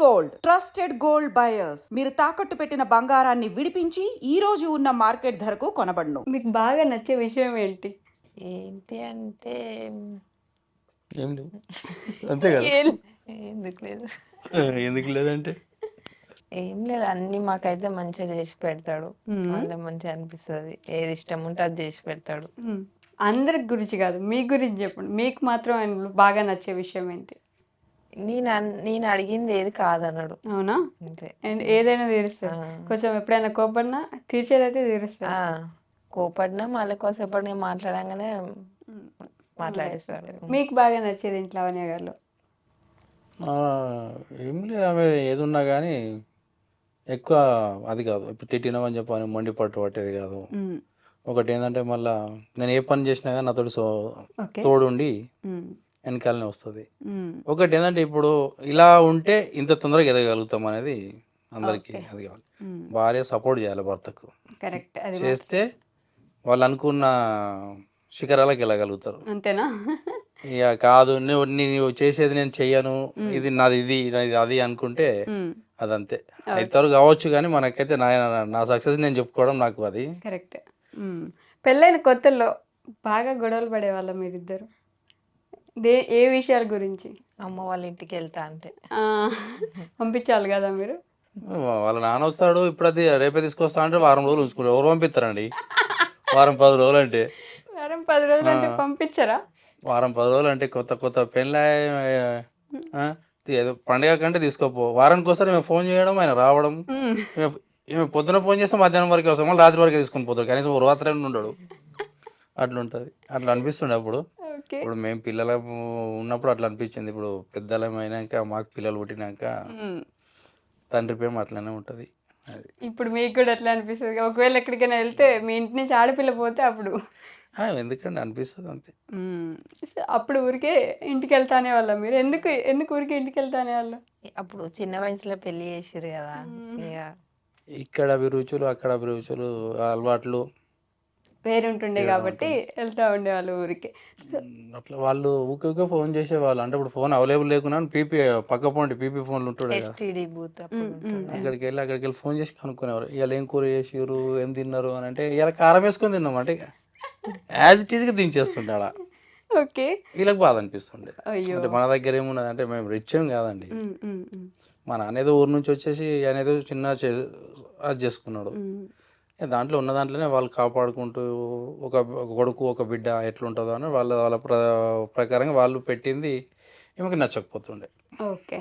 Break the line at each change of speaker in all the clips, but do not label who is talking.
Gold trusted gold buyers మీరు తాకట్టు పెట్టిన బంగారాన్ని విడిపించి ఈ రోజు ఉన్న మార్కెట్ ధరకు కొనబడును.
మీకు బాగా నచ్చే విషయం ఏంటి?
ఏంటి అంటే
ఏం లేవు అంతే కదా.
ఏం- ఎందుకు లేదు
ఎందుకు లేదంటే
ఏం లేదు, అన్ని మాకైతే మంచిగా చేసి పెడతాడు. వాళ్ళ మంచిగా అనిపిస్తుంది, ఏది ఇష్టం ఉంటే అది చేసి పెడతాడు.
అందరి గురించి కాదు, మీ గురించి చెప్పండి. మీకు మాత్రం ఆయనలో బాగా నచ్చే విషయం ఏంటి?
నేను అడిగింది ఏది కాదన్నాడు.
అవునా?
అంతే.
ఏదైనా తీరుస్తాడు. కొంచెం ఎప్పుడైనా కోపడినా తీర్చేదైతే తీరుస్తాడు.
కోపడినా మళ్ళీ కోసేపటి మాట్లాడంగానే మాట్లాడేస్తాడు.
మీకు బాగా నచ్చేది ఏంటి లావణ్య గారిలో?
ఏం లేదు, ఆమె ఏది ఉన్నా కానీ ఎక్కువ అది కాదు. ఇప్పుడు తిట్టినామని చెప్పని మొండి పట్టు పట్టేది కాదు. ఒకటి ఏంటంటే మళ్ళా నేను ఏ పని చేసినా కానీ నాతోటి తోడుండి వెనకాలనే వస్తుంది. ఒకటి ఏంటంటే ఇప్పుడు ఇలా ఉంటే ఇంత తొందరగా ఎదగలుగుతాం అనేది అందరికీ అది కావాలి. భార్య సపోర్ట్ చేయాలి భర్తకు.
కరెక్ట్.
చేస్తే వాళ్ళు అనుకున్న శిఖరాలకు వెళ్ళగలుగుతారు.
అంతేనా?
ఇక కాదు నువ్వు చేసేది నేను చెయ్యను, ఇది నాది, ఇది నాది అది అనుకుంటే అదంతే అవుతారు కావచ్చు. కానీ మనకైతే నా సక్సెస్ నేను చెప్పుకోవడం నాకు అది
కరెక్ట్. పెళ్ళైన కొత్తల్లో బాగా గొడవలు పడేవాళ్ళ మీరిద్దరు? ఏ విషయాల గురించి?
అమ్మ వాళ్ళ ఇంటికి వెళ్తా అంటే
పంపించాలి కదా మీరు.
వాళ్ళ నాన్న వస్తాడు, ఇప్పుడు అది రేపే తీసుకొస్తా అంటే వారం రోజులు ఉంచుకుంటారు. ఎవరు పంపిస్తారండి? వారం 10 రోజులు అంటే
వారం 10 రోజులు అంటే పంపించరా?
వారం 10 రోజులు అంటే కొత్త పెళ్ళి ఏదో పండుగ కంటే తీసుకోపో. వారానికి వస్తారు మేము ఫోన్ చేయడం, ఆయన రావడం. మేము పొద్దున ఫోన్ చేస్తే మధ్యాహ్నం వరకు వస్తాం, మళ్ళీ రాత్రి వరకే తీసుకొని పోతాడు. కనీసం ఒక రాత్రి ఉండడు. అట్లుంటుంది. అట్లా అనిపిస్తుండే అప్పుడు. ఇప్పుడు మేము పిల్లల ఉన్నప్పుడు అట్లా అనిపించింది. ఇప్పుడు పెద్దలం అయినాక మాకు పిల్లలు పుట్టినాక తండ్రి ప్రేమ అట్లనే ఉంటుంది. అది
ఇప్పుడు మీకు కూడా ఎట్లా అనిపిస్తుంది? ఒకవేళ ఎక్కడికైనా వెళ్తే మీ ఇంటి నుంచి ఆడపిల్ల పోతే అప్పుడు
ఎందుకంటే అనిపిస్తుంది అంతే.
అప్పుడు ఊరికే ఇంటికి వెళ్తానే వాళ్ళ మీరు? ఎందుకు ఊరికే ఇంటికి వెళ్తానే వాళ్ళు?
అప్పుడు చిన్న వయసులో పెళ్లి చేసిరు కదా, ఇక
ఇక్కడ అభిరుచులు అక్కడ అభిరుచులు అలవాట్లు
వేరుంటుండే కాబట్టి వెళ్తా ఉండేవాళ్ళు ఊరికి.
అట్లా వాళ్ళు ఊకే ఫోన్ చేసేవాళ్ళు. అంటే ఇప్పుడు ఫోన్ అవైలబుల్ లేకున్నా పీపీ పక్క పోండి పీపీ ఫోన్లు ఉంటుండే కదా,
STD బూత్
అక్కడికి వెళ్ళి ఫోన్ చేసి కనుక్కునేవారు. ఇవాళ ఏం కూర చేసిరు, ఏం తిన్నారు అని అంటే ఇలా కారం వేసుకొని తిన్నాం అంటే యాజ్ ఇట్ ఈజ్గా దించేస్తుండే అలా.
ఓకే.
వీళ్ళకి బాధ అనిపిస్తుండే. అంటే మన దగ్గర ఏమున్నది అంటే మేము రిచ్ ఏం కాదండి. మా నాన్న ఏదో ఊరు నుంచి వచ్చేసి ఆయన ఏదో చిన్న అది చేసుకున్నాడు. దాంట్లో ఉన్న దాంట్లోనే వాళ్ళు కాపాడుకుంటూ ఒక కొడుకు ఒక బిడ్డ ఎట్లుంటుందో అని వాళ్ళ ప్రకారంగా వాళ్ళు పెట్టింది ఈమెకి నచ్చకపోతుండే.
ఓకే.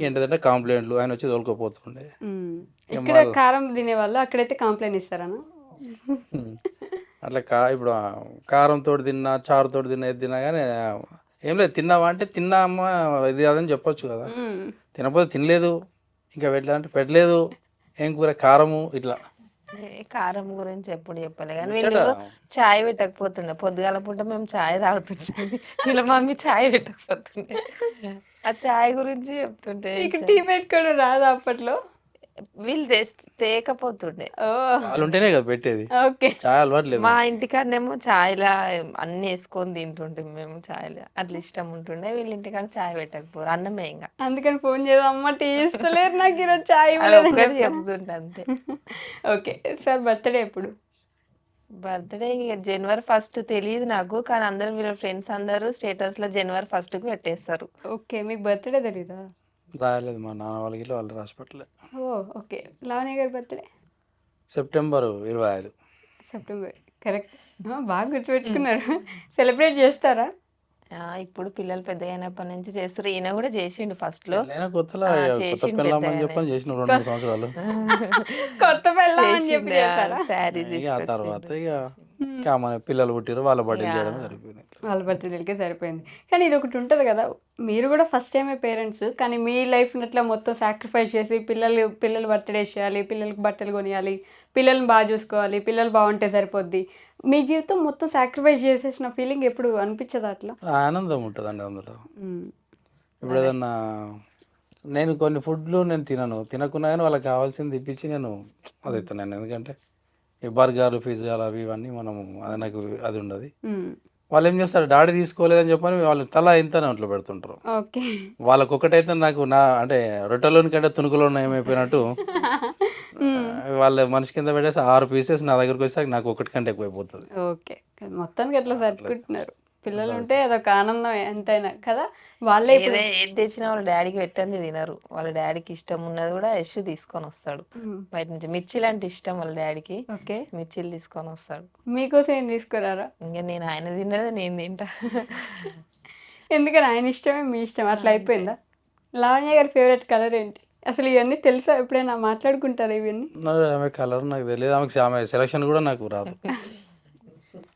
ఏంటంటే కంప్లైంట్లు, ఆయన వచ్చి తోలుకోపోతుండే.
ఇక్కడ కారం తినేవాళ్ళు, అక్కడైతే కంప్లైంట్ ఇస్తారనా?
అట్లా ఇప్పుడు కారంతో తిన్నా, చారుతో తిన్నా, ఏది తిన్నా కానీ ఏం లేదు. తిన్నావా అంటే తిన్నా అమ్మ ఇది కాదని చెప్పొచ్చు కదా. తినకపోతే తినలేదు, ఇంకా పెట్టలేదంటే పెట్టలేదు, ఏం కూర కారము ఇట్లా.
కారం గురించి ఎప్పుడు చెప్పలే కానీ వీళ్ళు చాయ్ పెట్టకపోతుండే. పొద్దుగాల పూట మేము చాయ్ తాగుతుండే, వీళ్ళ మమ్మీ చాయ్ పెట్టకపోతుండే. ఆ చాయ్ గురించి చెప్తుంటే
టీ పెట్టుకోవడం రాదా అప్పట్లో?
వీళ్ళు తేకపోతుండే.
వాళ్ళు ఉంటేనే కదా పెట్టేది. చాయ్ అలవాట్లేదు.
మా ఇంటికాడనేమో చాయ్లా అన్ని వేసుకొని తింటుంటే మేము చాయ్లా అట్లా ఇష్టం ఉంటుండే. వీళ్ళ ఇంటికాడ చాయ్ పెట్టకపోరు, అన్నమే ఇంకా.
అందుకని ఫోన్ చేద్దాం, అమ్మ టీ ఇస్తలేరు నాకు ఈరోజు చాయ్
చెప్తుంటే అంతే.
ఓకే సార్, బర్త్డే ఎప్పుడు?
బర్త్డే January 1 తెలియదు నాకు, కానీ అందరూ వీళ్ళ ఫ్రెండ్స్ అందరూ స్టేటస్లో January 1కు పెట్టేస్తారు.
ఓకే. మీకు బర్త్డే తెలీదా?
రాయలేదు, మా నాన్న వాళ్ళకి వాళ్ళు రాసి పెట్టలే.
ఓకే. లావణ్య గారి బర్త్డే
సెప్టెంబర్ 25.
సెప్టెంబర్. కరెక్ట్. బాగా గుర్తుపెట్టుకున్నారు. సెలబ్రేట్ చేస్తారా?
ఇప్పుడు పిల్లలు పెద్దగా అయినప్పటి నుంచి చేస్తారు. ఈయన కూడా చేసిండు ఫస్ట్ లో.
కొత్త పెళ్ళామని చెప్పని చేసిన 2 సంవత్సరాలు
కొత్త పెళ్ళామని చెప్పి
శారీ
ఆ తర్వాత ఇక మన పిల్లలు పుట్టిరు, వాళ్ళ బర్త్డే చేయడం సరిపోయింది.
వాళ్ళ బర్త్డేలకే సరిపోయింది. కానీ ఇది ఒకటి ఉంటుంది కదా, మీరు కూడా ఫస్ట్ టైమే పేరెంట్స్, కానీ మీ లైఫ్ని అట్లా మొత్తం సాక్రిఫైస్ చేసి పిల్లలు బర్త్డే చేయాలి, పిల్లలకి బట్టలు కొనియాలి, పిల్లల్ని బాగా చూసుకోవాలి, పిల్లలు బాగుంటే సరిపోద్ది, మీ జీవితం మొత్తం సాక్రిఫైస్ చేసేసిన ఫీలింగ్ ఎప్పుడు అనిపించదు? అట్లా
ఆనందం ఉంటుందండి అందులో. ఇప్పుడు ఏదన్నా నేను కొన్ని ఫుడ్లు నేను తినకున్నా కానీ వాళ్ళకి కావాల్సింది ఇప్పించి నేను అది ఇస్తాను. ఎందుకంటే ఈ బర్గర్లు, పిజ్జాలు అవి ఇవన్నీ మనము అది నాకు అది ఉండదు. వాళ్ళు ఏం చేస్తారు, డాడీ తీసుకోలేదని చెప్పని వాళ్ళు తల ఇంత నోట్లో పెడుతుంటారు.
ఓకే.
వాళ్ళకి ఒకటైతే నాకు నా అంటే రొట్టెలోని కంటే తుణుకులో ఏమైపోయినట్టు
హ్మ్.
వాళ్ళ మనిషి కింద పెట్టేసి 6 పీసెస్ నా దగ్గరికి వచ్చేసరికి నాకు ఒకటి కంటే ఎక్కువైపోతుంది.
ఓకే. మొత్తానికి అట్లా
అట్లా
సర్దుకుంటున్నారు. పిల్లలు
అట్లా
ఉంటే అదొక ఆనందం ఎంతైనా కదా! వాళ్ళే ఇప్పుడు
ఏది తెచ్చినా వాళ్ళ డాడీకి పెట్టంది తినరు. వాళ్ళ డాడీకి ఇష్టం ఉన్నది కూడా యష్ తీసుకొని వస్తాడు
హ్మ్.
బయట నుంచి. మిర్చిలు అంటే ఇష్టం వాళ్ళ డాడీకి.
ఓకే.
మిర్చిలు తీసుకొని వస్తాడు.
మీకోసం ఏం తీసుకురారా?
ఇంకా నేను ఆయన తిన్నదే నేను తింటా.
ఎందుకని ఆయన ఇష్టమే మీ ఇష్టం అట్లా
అంతే.
అయిపోయిందా? లావణ్య గారి ఫేవరెట్ కలర్ ఏంటి? అసలు ఇవన్నీ తెలుసా? ఎప్పుడైనా మాట్లాడుకుంటారా ఇవన్నీ?
ఆమె కలర్ నాకు తెలియదు. ఆమె సెలక్షన్ కూడా నాకు రాదు.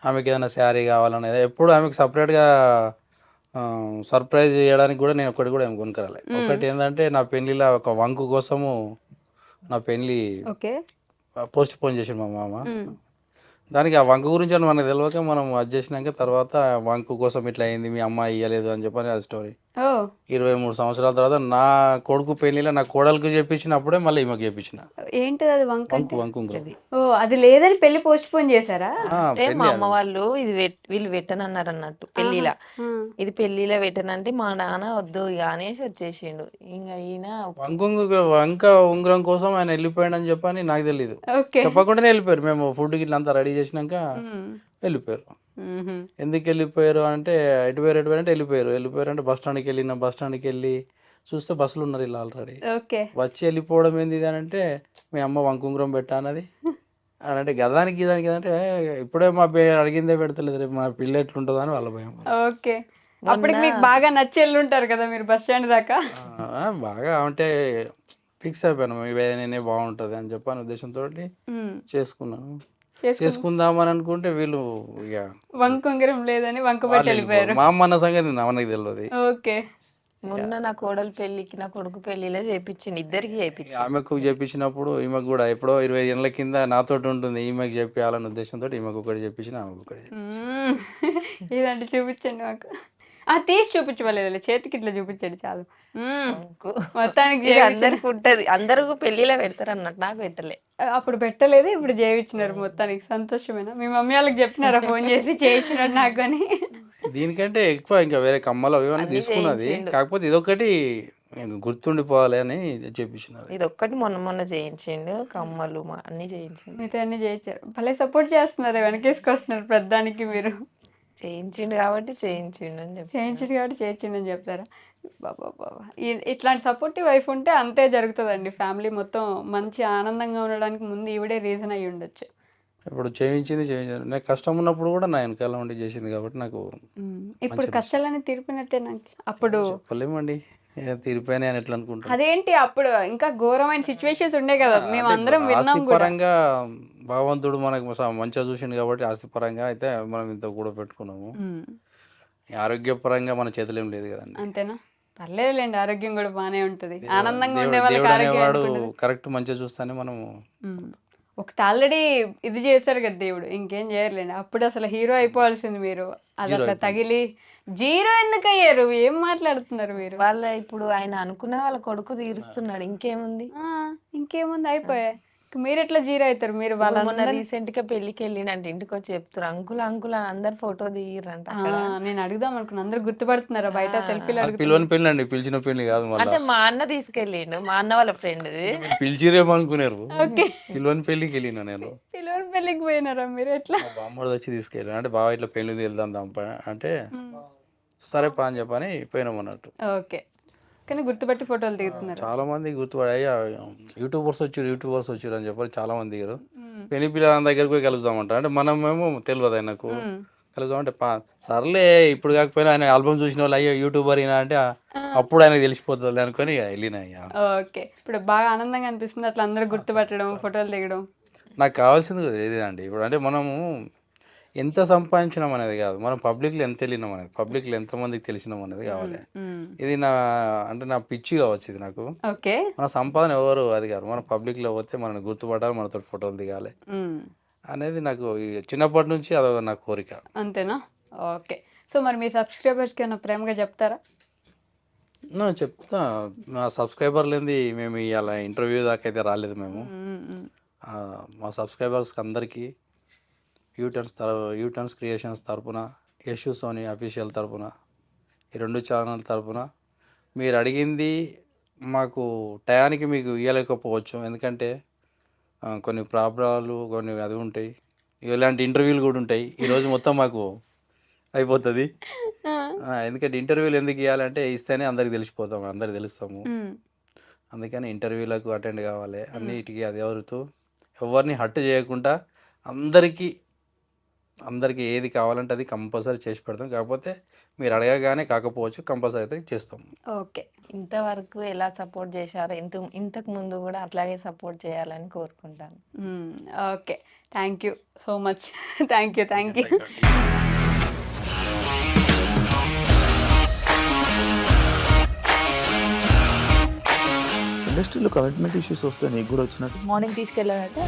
ఆమెకి ఏదైనా శారీ కావాలనేది ఎప్పుడు ఆమెకు సపరేట్గా సర్ప్రైజ్ చేయడానికి కూడా నేను ఒక్కటి కూడా ఏమి కొనుక్కరాలే. ఒకటి ఏంటంటే నా పెళ్ళిలో ఒక వంకు కోసము నా పెళ్ళి
ఓకే.
పోస్ట్ పోన్ చేసిండు మా మామ.
హ్మ్.
దానికి ఆ వంక గురించి అని మనకు తెలియక మనం అది చేసినాక తర్వాత వంకు కోసం ఇట్లా అయింది, మీ అమ్మాయి ఇయ్యలేదు అని చెప్పని అది స్టోరీ.
ఓహ్!
23 సంవత్సరాల తర్వాత నా కొడుకు పెళ్ళిలో నా కోడలికి చెప్పించినప్పుడే మళ్ళీ ఈమెకు చెప్పించిన.
ఏంటిది అది వంక
వంకు
అంటే?
వంకు ఉంగరం.
అది.
ఓహ్! అది లేదని పెళ్లి పోస్ట్‌పోన్ చేసారా?
అంటే మా
పెళ్ళి
అమ్మ వాళ్ళు ఇది వీళ్ళు పెట్టనన్నారు అన్నట్టు
ఆహా!
పెళ్ళిలా.
ఆ!
ఇది పెళ్ళిలో పెట్టనంటే మా నాన్న వద్దు ఇక అనేసి వచ్చేసిండు. ఇంకా ఈయన
వంక ఉంగరం కోసం ఆయన వెళ్ళిపోయాడని చెప్పని నాకు తెలీదు.
ఓకే.
చెప్పకుండానే వెళ్ళిపోయారు. మేము ఫుడ్ గిట్ల అంతా రెడీ చేసినాక
హ్మ్.
వెళ్ళిపోయారు.
హుహు.
ఎందుకు వెళ్ళిపోయారు అంటే ఎటు పోయారు అంటే వెళ్ళిపోయారు. వెళ్ళిపోయారు అంటే బస్ స్టాండ్కి వెళ్ళిన, బస్ స్టాండ్కి వెళ్ళి చూస్తే బస్సులు ఉన్నారు ఇలా ఆల్రెడీ.
ఓకే.
వచ్చి వెళ్ళిపోవడం ఏంది ఇది అని అంటే మీ అమ్మ వంక ఉంగరం పెట్టా అన్నది అని అంటే గదానికి దానికి అంటే ఇప్పుడే మా అడిగిందే పెడతలేదు, రేపు మా పిల్ల ఎట్లుంటుందో అని వాళ్ళ భయం.
ఓకే.
మొన్న
అప్పటికి మీకు బాగా నచ్చి ఎళ్ళుంటారు కదా మీరు బస్ స్టాండ్ దాకా.
బాగా అంటే ఫిక్స్ అయిపోయాను ఇవే నేనే బాగుంటుంది అని చెప్పని ఉద్దేశంతో
హ్మ్.
చేసుకున్నాను.
చేసుకుని
చేసుకుందామని అనుకుంటే వీళ్ళు ఇక
వంక ఉంగరం లేదని వంకబెట్టి
వాళ్ళు వెళ్ళిపోయారు.
ఎళ్ళిపోయారు.
మా అమ్మ అన్న సంగతి మనకు తెలియదు.
ఓకే.
మొన్న నా కోడలు పెళ్ళికి నా కొడుకు పెళ్ళిలో చేపించిండు. ఇద్దరికి చేపించిండు.
ఆమెకు చెప్పించినప్పుడు ఈమెకు కూడా ఎప్పుడో 20 ఏళ్ళ కింద నాతోటి ఉంటుంది, ఈమెకు చెప్పాలన్న ఉద్దేశంతో ఈమెకు ఒకటి చెప్పించిన, ఆమెకు ఒకటి చెప్పించిన.
హ్మ్. ఇదండి చూపించండి మాకు. ఆ! తీసి చూపించమలేదులే. చేతికి ఇట్లా చూపించండి చాలు. హ్మ్.
వంకు.
మొత్తానికి
ఇది
చేపించారు.
అందరికి ఉంటది. అందరూ పెళ్ళిలో పెడతారు అన్నట్టు నాకు పెట్టలే.
అప్పుడు పెట్టలేదు. ఇప్పుడు చేయించినారు మొత్తానికి. సంతోషమేనా? మీ మమ్మీ వాళ్ళకి చెప్పినారా ఫోన్ చేసి చేయించినాడు నాకు అని?
దీనికంటే ఎక్కువ ఇంకా వేరే కమ్మలు అవి ఇవన్నీ
అన్నీ
తీసుకున్నది.
చేయించిండు.
కాకపోతే ఇదొకటి గుర్తుండిపోవాలి అని చేపించినది.
ఇదొక్కటి మొన్న చేయించిండు. కమ్మలు అన్నీ చేయించిండు.
మిగతా అన్నీ చేయించారు. భలే సపోర్ట్ చేస్తున్నారు. వెనకేసుకొస్తున్నారు ప్రతిదానికి మీరు.
చేయించిండు కాబట్టి చేయించిండు అని చెప్తాను.
చేయించిండు కాబట్టి చేయించిండని చెప్తారా? అబ్బబ్బబ్బా! ఇట్లాంటి సపోర్టివ్ వైఫ్ ఉంటే అంతే జరుగుతదండి. ఫ్యామిలీ మొత్తం మంచి ఆనందంగా ఉండడానికి ముందు ఈవిడే రీజన్ అయ్యి ఉండొచ్చు.
ఇప్పుడు చేయించింది. నాకు కష్టం ఉన్నప్పుడు కూడా నా వెనకాల ఉండి చేసింది కాబట్టి నాకు
ఇప్పుడు
మంచి
కష్టాలన్నీ తీరిపోయినట్టేనా? అప్పుడు
చెప్పలేమండి. తీరిపోయినాయి అని ఎట్లా అనుకుంటాం.
అదేంటి అప్పుడు ఇంకా ఘోరమైన సిట్యుయేషన్స్ ఉండే
ఆ!
కదా!
అంటే
మేమందరం
ఆస్తి
విన్నాం గూడా.
పరంగా భగవంతుడు మనకు మంచిగా చూసిండు కాబట్టి ఆస్తి పరంగా అయితే మనం ఇంత కూడబెట్టుకున్నాము.
హ్మ్.
ఆరోగ్యపరంగా మన చేతిలో ఏం లేదు కదండీ.
అంతేనా? పర్లేదులెండి. ఆరోగ్యం గూడా బానే ఉంటది.
దేవుడు
ఆనందంగా
దేవుడు
ఉండే వాళ్ళకి
దేవుడు
ఆరోగ్యం
అనేవాడు
ఎందుకుండదు?
కరెక్ట్ మంచిగా చూస్తానే మనము
హ్మ్. ఒకటి ఆల్రెడీ ఇది చేశారు కదా దేవుడు. ఇంకేం చేయరులెండి. అప్పుడు అసలు హీరో అయిపోవాల్సింది మీరు.
జీరో
అదట్లా
అయిపోయింది.
తగిలి జీరో ఎందుకయ్యారు? ఏం మాట్లాడుతున్నారు మీరు?
ఇప్పుడు ఆయన అనుకున్నది వాళ్ళ కొడుకు తీరుస్తున్నాడు. ఇంకేముంది?
ఆ! ఇంకేముంది అయిపాయే. మీరెట్లా జీరో అయితారు? మీరు
ఇప్పుడు మొన్న
వాళ్ళందరిని
రీసెంట్‌గా పెళ్ళికి వెళ్ళిండంట. ఇంటికొచ్చి చెప్తుర్రు. అంకుల్ అంకుల్ అని అందరు ఫోటో దిగిర్రంట
ఆ!
అక్కడ.
నేను అడుగుదాం అనుకున్నా. అందరూ గుర్తుపడుతున్నారా బయట సెల్ఫీలు
ఆ!
అది
అడుగుతున్నారు?
పిలవని పెళ్ళి అండి, పిలిచిన పెళ్ళి కాదు మళ్ళా.
అంటే మా అన్న తీసుకెళ్ళిండు. మా అన్న వాళ్ళ ఫ్రెండ్‌ది.
మీరు పిలిచిరేమో అనుకున్నారు.
ఓకే.
పిలవని పెళ్ళికి వెళ్ళిన నేను.
పిల్లోని పెళ్ళికి పోయినారా మీరు ఎట్లా?
మా బామ్మర్ది వచ్చి తీసుకెళ్ళాడు. అంటే బావ ఇట్లా పెళ్ళికి వెళ్దాం అంటే
హ్మ్.
సరే పా అని చెప్పని పోయినాం అన్నట్టు.
ఓకే. కానీ గుర్తుపట్టి ఫోటోలు దిగుతున్నారు.
చాలా మంది గుర్తుపడి అయ్యా యూట్యూబర్స్ వచ్చారు అని చెప్పి చాలా మంది దిగారు.
హ్మ్.
పెళ్లి పిల్లల దగ్గరికి పోయి కలుద్దామంట. అంటే మనమేమో తెలియదు ఆయనకు.
హ్మ్.
కలుద్దామంటే సర్లే ఇప్పుడు కాకపోయినా ఆయన ఆల్బమ్ చూసిన వాళ్ళు అయ్యో యూట్యూబర్ అయినా అంటే
ఆ!
అప్పుడు ఆయనకు తెలిసిపోతుంది అనుకొని వెళ్ళిన ఇక.
ఓకే. ఇప్పుడు బాగా ఆనందంగా అనిపిస్తుంది అట్లా అందరూ గుర్తుపట్టడం, ఫోటోలు దిగడం.
నాకు కావాల్సింది ఇదేనండి. ఇప్పుడు అంటే మనము ఎంత సంపాదించినాం అనేది కాదు, మనం పబ్లిక్లో ఎంత వెళ్ళినాం అనేది, పబ్లిక్లో ఎంతమందికి తెలిసినాం అనేది కావాలి.
హ్మ్.
ఇది అంటే నా పిచ్చి కావచ్చు ఇది నాకు.
ఓకే.
మన సంపాదన ఎవరు అది కాదు, మన పబ్లిక్లో పోతే మనల్ని గుర్తుపట్టాలి, మనతో ఫోటోలు దిగాలి
హ్మ్.
అనేది నాకు చిన్నప్పటి నుంచి అదొక నా కోరిక.
అంతేనా? ఓకే. సో, మరి మీ సబ్‌స్క్రైబర్స్‌కి ఏమన్నా ప్రేమగా చెప్తారా?
చెప్తా. నా సబ్స్క్రైబర్ లేనిది మేము ఇవాళ ఇంటర్వ్యూ దాకా అయితే రాలేదు మేము.
హ్మ్. హ్మ్.
మా సబ్స్క్రైబర్స్కి అందరికీ యూటర్న్స్ క్రియేషన్స్ తరపున యశు సోనీ అఫీషియల్ తరపున, ఈ 2 ఛానల్ తరపున మీరు అడిగింది మాకు టయానికి మీకు ఇవ్వలేకపోవచ్చు. ఎందుకంటే కొన్ని ప్రాబ్లాలు కొన్ని అది ఉంటాయి. ఇలాంటి ఇంటర్వ్యూలు కూడా ఉంటాయి. ఈరోజు మొత్తం మాకు అయిపోతుంది. ఎందుకంటే ఇంటర్వ్యూలు ఎందుకు ఇవ్వాలంటే ఇస్తేనే అందరికి తెలిసిపోతాము, అందరికి తెలుస్తాము. అందుకని ఇంటర్వ్యూలకు అటెండ్ కావాలి, అన్నిటికీ అది ఎవరుతూ ఎవరిని హర్ట్ చేయకుండా అందరికీ ఏది కావాలంటే అది కంపల్సరీ చేసి పెడతాం. కాకపోతే మీరు అడగగానే కాకపోవచ్చు, కంపల్సరీ అయితే చేస్తాం.
ఓకే.
ఇంతవరకు ఎలా సపోర్ట్ చేశారో ఇంతకు ముందు కూడా అట్లాగే సపోర్ట్ చేయాలని కోరుకుంటాను.
Okay. Thank you so much. Thank you.
ఇండస్ట్రీలో కమిట్మెంట్ ఇష్యూస్ వస్తే నీకు కూడా వచ్చినట్టు
మార్నింగ్ తీసుకెళ్ళాలంటే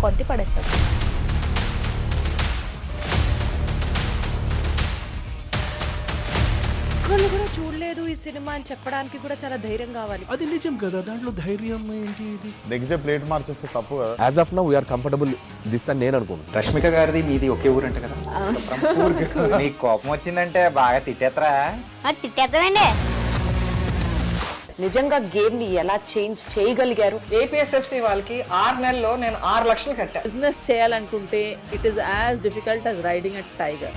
కొట్టి పడేస్తారు.
ఒక్కళ్ళు కూడా చూడలేదు ఈ సినిమా అని చెప్పడానికి కూడా చాలా ధైర్యం కావాలి.
అది నిజం కదా, దాంట్లో ధైర్యం ఏంటి? ఇది
నెక్స్ట్ డే ప్లేట్ మార్చేస్తే తప్పు కదా.
As of now we are comfortable this అని నేను అనుకుంటున్నాను.
రష్మిక గారిది మీది ఒకే ఊరంట కదా. నీకు కోపం వచ్చిందంటే బాగా తిట్టేత్తరా?
తిట్టేద్దామండి.
నిజంగా గేమ్ ని ఎలా చేంజ్ చేయగలిగారు?
ఏపీఎస్ఎఫ్సి వాళ్ళకి 6 నెలల్లో నేను 6 లక్షలు కట్టా.
బిజినెస్ చేయాలనుకుంటే it is as difficult as riding a tiger.